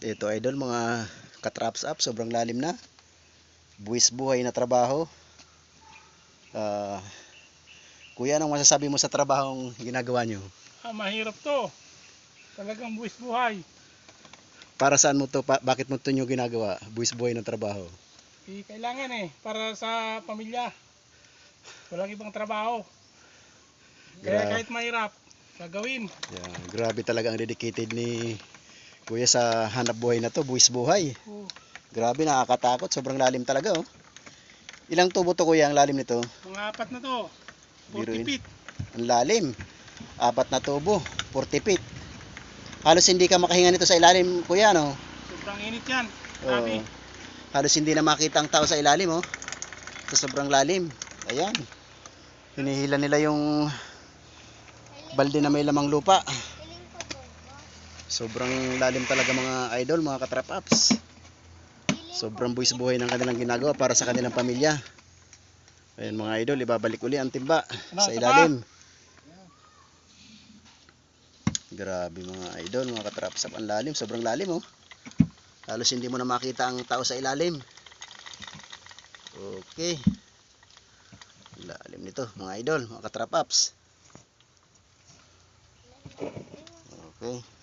Ito idol, mga katraps up, sobrang lalim na. Buwis buhay na trabaho. Ah, kuya, anong masasabi mo sa trabahong ginagawa nyo? Mahirap to. Talagang buwis buhay. Para saan mo to? Bakit mo to nyo ginagawa? Buwis buhay na trabaho. Kailangan para sa pamilya. Walang ibang trabaho. Kaya kahit mahirap, gagawin. Yeah, grabe talaga ang dedicated ni kuya sa hanap buhay na to, buwis buhay. Grabe, nakakatakot, sobrang lalim talaga oh. Ilang tubo to kuya ang lalim nito? Mga 4 na to. 40 Biruin. feet. Ang lalim. 4 na tubo, 40 feet. Halos hindi ka makahinga nito sa ilalim kuya, no? Sobrang init yan. Oo. Halos hindi na makita ang tao sa ilalim oh. Sa sobrang lalim. Ayan. Hinihila nila yung balde na may lamang lupa. Sobrang lalim talaga mga idol, mga katrap ups. Sobrang buwis buhay ng kanilang ginagawa para sa kanilang pamilya. Ayan mga idol, ibabalik uli ang timba sa ilalim. Grabe mga idol, mga katrap ups, ang lalim, sobrang lalim oh. Halos hindi mo na makita ang tao sa ilalim. Okay. Lalim nito mga idol, mga katrap ups. Okay.